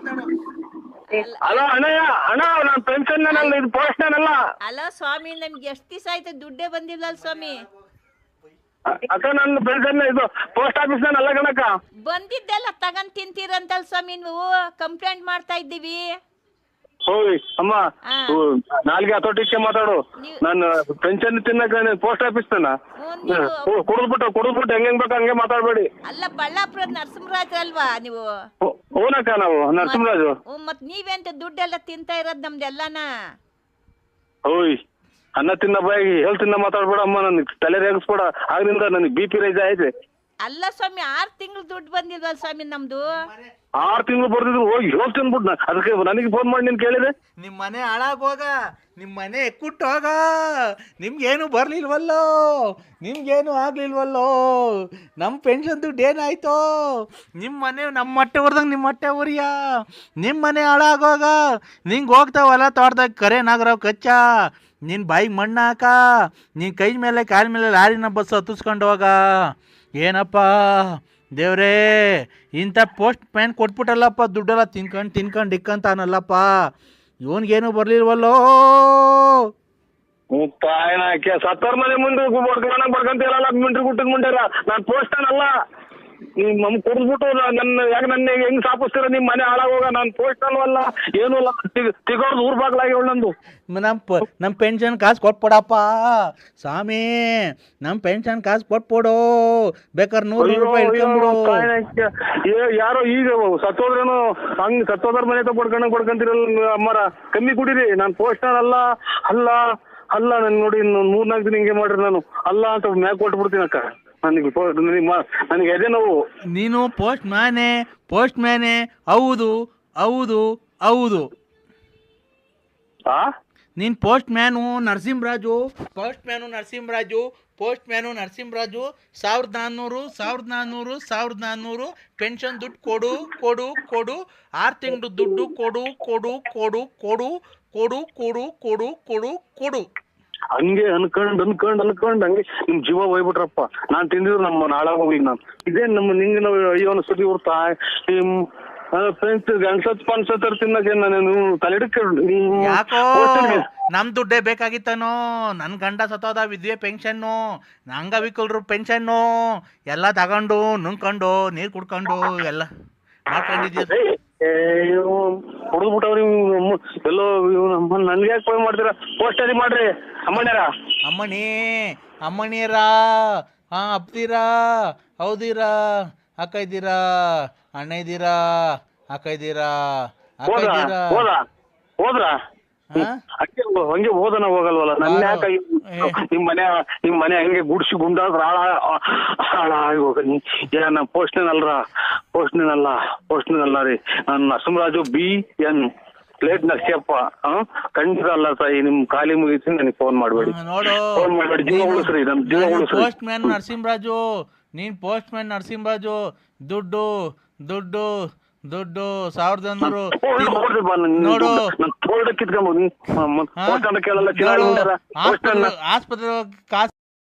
Hello ಅಣ್ಣಯ್ಯ, ಅಣ್ಣ ನಾನು pension ಇದು ಪೋಸ್ಟ್ ಅಲ್ಲ ಸ್ವಾಮಿ, ನಮ್ಗೆ ಎಷ್ಟು ದಿವಸ ಆಯ್ತು ದುಡ್ಡೇ ಬಂದಿಲ್ಲ ಸ್ವಾಮಿ. ಅಕ್ಕ ನನ್ನ ಪೆನ್ಷನ್ ಇದು ಪೋಸ್ಟ್ ಆಫೀಸ್ ಅಲ್ಲ ಕಣಕ್ಕ. ಬಂದಿದ್ದೆಲ್ಲ ತಗೊಂಡ್ ತಿಂತೀರಂತಲ್ ಸ್ವಾಮಿ, ನೀವು ಕಂಪ್ಲೇಂಟ್ ಮಾಡ್ತಾ ಇದ್ದೀವಿ. ಹೋಯ್ ಅಮ್ಮ, ಹಾ. ನಾಲ್ಗೆ ಹತೋಟಿಕ್ಕೆ ಮಾತಾಡು. ನೀವು- ನಾನು ಪೆನ್ಷನ್ ತಿನ್ನಕ ಪೋಸ್ಟ್ ಆಫೀಸ್ ಕುಡಿದ್ಬಿಟ್ಟು ಹೆಂಗ್ ಬೇಕು ಹಂಗೆ ಮಾತಾಡ್ಬೇಡಿ. ಅಲ್ಲ ಬಳ್ಳಾಪುರದ ನರಸಿಂಹರಾಜ್ ಅಲ್ವಾ ನೀವು? ಹೂನಕ್ಕ, ನಾವು ನರಸಿಂಹರಾಜು. ಮತ್ ನೀವೆಂತ ದುಡ್ಡೆಲ್ಲ ತಿಂತಾ ಇರೋದ್ ನಮ್ದೆಲ್ಲನ? ಹೋಯ್ ಅನ್ನ ತಿನ್ನ ಬಾಯಿಗೆ ಹೇಳ್ ತಿನ್ನ ಮಾತಾಡ್ಬೇಡ ಅಮ್ಮ, ನನ್ಗೆ ತಲೆ ರೇಗಿಸ್ಬೇಡ. ಆಗ್ರಿಂದ ನನಗೆ BP ರೈಸ್ ಆಯ್ತು. ಅಲ್ಲ ಸ್ವಾಮಿ, 6 ತಿಂಗಳು ದುಡ್ಡು ಬಂದಿಲ್ವಲ್ಲ ಸ್ವಾಮಿ ನಮ್ದು? 6 ತಿಂಗಳು ಬರ್ದಿದ್ರು ಹೋಗಿ ಹೇಳ್ ತಿನ್ಬಿಟ್ಟು ಅದಕ್ಕೆ ನನಗೆ ಫೋನ್ ಮಾಡಿ ನೀನ್ ಕೇಳಿದೆ. ನಿಮ್ಮ ಮನೆ ಹಾಳಾಗೋಗ, ನಿಮ್ಮ ಮನೆ ಕುಟ್ಟೋಗ, ನಿಮ್ಗೇನು ಬರ್ಲಿಲ್ವಲ್ಲೋ, ನಿಮ್ಗೇನು ಆಗ್ಲಿಲ್ವಲ್ಲೋ, ನಮ್ಮ ಪೆನ್ಷನ್ ದುಡ್ಡು ಏನಾಯ್ತೋ, ನಿಮ್ಮ ಮನೆ ನಮ್ಮ ಹೊಟ್ಟೆ ಉರ್ದಂಗೆ ನಿಮ್ಮ ಹೊಟ್ಟೆ ಉರಿಯ, ನಿಮ್ಮ ಮನೆ ಹಾಳಾಗೋಗ, ನಿಂಗೆ ಹೋಗ್ತಾವಲ್ಲ ತೋಟದಾಗ ಕರೆ ನಾಗರಾವ್ ಕಚ್ಚ, ನಿನ್ನ ಬಾಯಿಗೆ ಮಣ್ಣು ಹಾಕ, ನಿನ್ನ ಕೈ ಮೇಲೆ ಕಾಲ ಮೇಲೆ ಲಾರಿನ ಬಸ್ ಹತ್ತಿಸ್ಕೊಂಡು ಹೋಗ. ಏನಪ್ಪ ದೇವ್ರೇ, ಇಂಥ ಪೋಸ್ಟ್ ಮ್ಯಾನ್ ಕೊಟ್ಬಿಟ್ಟಲ್ಲಪ್ಪ, ದುಡ್ಡೆಲ್ಲ ತಿನ್ಕೊಂಡು ಇಕ್ಕಂತಾನಲ್ಲಪ್ಪ, ಇವನ್ಗೇನು ಬರ್ಲಿಲ್ವಲ್ಲೋ. ತಾಯಿನಾಕೆ ಸತ್ತರ್ ಮನೆ ಮುಂದೆ ಬರ್ಕಂತೀರಲ್ಲ ಮಿಂಟ್ರಿ ಗುಟ್ಟದ ಮುಂಡ್ಯಾರ. ನಾನು ಪೋಸ್ಟ್ ಅಲ್ಲ, ನಮ್ ಕುಡಿದ್ಬಿಟ್ಟು ನನ್ನ ಹೆಂಗ್ ಸಾಪಿಸ್ತೀರ? ನಿಮ್ ಮನೆ ಹಾಳಾಗೋಗ. ನಾನು ಪೋಸ್ಟ್ ಅಲ್ವಲ್ಲ, ಏನೂ ಅಲ್ಲ, ತಿಗೋರ್ದು ಊರ್ ಬಾಗ್ಲಾಗಿ ನಂದು. ನಮ್ಮ ಪೆನ್ಷನ್ ಕಾಸು ಕೊಟ್ಬಿಡಪ್ಪ ಸ್ವಾಮಿ, ನಮ್ಮ ಪೆನ್ಷನ್ ಕಾಸು ಕೊಟ್ಬಿಡು, ಬೇಕಾದ್ರೆ 100 ರೂಪಾಯಿ ಇಟ್ಕೊಂಡ್ಬಿಡು. ಯಾರೋ ಈಗ ಸತ್ತೋದ್ರೇನು ಹಂಗ್ ಸತ್ತೋದ್ರ ಮನೆ ಬಡ್ಕೊಂತಿರಲ್ಲ ಅಮ್ಮರ, ಕಮ್ಮಿ ಕುಡೀರಿ. ನಾನು ಪೋಸ್ಟ್ ಅಲ್ಲ ಅಲ್ಲ ಅಲ್ಲ ನನ್ ನೋಡಿ, ಇನ್ನು 3-4 ದಿನ ಹಿಂಗೆ ಮಾಡ್ರಿ. ನಾನು ಅಲ್ಲ ಅಂತ ಮ್ಯಾಗ್ ಕೊಟ್ಬಿಡ್ತೀನಿ ಅಕ್ಕ. ನನಗೆ ಎದೆ ನೋವು. ನೀನು ಪೋಸ್ಟ್ ಮ್ಯಾನೆ ಹೌದು ಹೌದು ಹೌದು. ನೀನು ಪೋಸ್ಟ್ ಮ್ಯಾನು ನರಸಿಂಹರಾಜು 1400 ಪೆನ್ಷನ್ ದುಡ್ಡು ಕೊಡು ಕೊಡು ಕೊಡು, 6 ತಿಂಗಳು ದುಡ್ಡು ಕೊಡು ಕೊಡು ಕೊಡು ಕೊಡು ಕೊಡು ಕೊಡು ಕೊಡು ಕೊಡು ಕೊಡು. ಹಂಗೆ ಅನ್ಕೊಂಡ್ ಹಂಗೆ ನಿಮ್ ಜೀವ ಹೋಗ್ಬಿಟ್ರಪ್ಪ. ನಾನ್ ತಿಂದಿದ್ರು ನಮ್ಮ ನಾಳಾಗೋಗಿ. ನಾನು ಇದೇ ನಮ್ಮ ನಿಂಗೆ ನಾವು ಅಯ್ಯೋ ಅನ್ಸತಿ ಇರ್ತಾ ನಿಮ್ ಫ್ರೆಂಡ್ಸ್ ಗಂಡ್ಸತ್ ತಿನ್ನಕ್ಕೆ ನಾನು ತಲೆಡಕ್ಕೆ. ಯಾಕೋ ನಮ್ ದುಡ್ಡೇ ಬೇಕಾಗಿತ್ತನೋ? ನನ್ ಗಂಡ ಸತ್ತೋದ, ವಿದ್ಯೆ ಪೆನ್ಷನ್ನು, ಅಂಗವಿಕಲರು ಪೆನ್ಷನ್ನು ಎಲ್ಲ ತಗೊಂಡು ನುಂಗ್ಕೊಂಡು ನೀರ್ ಕುಡ್ಕೊಂಡು ಎಲ್ಲ ಮಾಡ್ಕೊಂಡಿದ್ಯ. ಹೊಡೆದ್ಬಿಟ್ಟವ್ರಿ ಎಲ್ಲೋ. ನನ್ಗೆ ಯಾಕೆ ಫೋನ್ ಮಾಡ್ತೀರಾ? ಪೋಸ್ಟ್ ಅಲ್ಲಿ ಮಾಡ್ರಿ ಅಮ್ಮಣ್ಯಾರ. ಅಮ್ಮಣಿಯರಾ, ಹಾ ಅಪ್ತೀರಾ, ಹೌದಿರಾ, ಅಕ್ಕ ಇದ್ದೀರಾ, ಅಣ್ಣ ಇದ್ದೀರಾ, ಅಕ್ಕ ಇದ್ದೀರಾ, ಹೋದ್ರ ಹಂಗೆ ಹೋದನ ಹೋಗಲ್ವಲ್ಲ. ನನ್ನ ಯಾಕ ನಿಮ್ ಮನೆ ಹಂಗೆ ಗುಡ್ಸಿ ಗುಂಡಾದ್ರ ಹಾಳಾಗಿ ಹೋಗ. ಏನ ಪೋಸ್ಟ್ನಲ್ಲ ರೀ. ನಾನು ನರಸಿಂಹರಾಜು BN ಪ್ಲೇಟ್ ನರಸಿಯಪ್ಪ. ಖಂಡಿತ ಅಲ್ಲ ತಾಯಿ, ನಿಮ್ ಖಾಲಿ ಮುಗಿಸಿ ನನಗೆ ಫೋನ್ ಮಾಡ್ಬೇಡಿ. ಜೀವ ಉಳಿಸ್ರಿ, ನಮ್ ಜೀವ ಉಳಿಸ್ರಿ. ಪೋಸ್ಟ್ ಮ್ಯಾನ್ ನರಸಿಂಹರಾಜು, ದುಡ್ಡು 1100 ನೋಡು. ಆಸ್ಪತ್ರೆ ಆಸ್ಪತ್ರೆ ಕಾಸು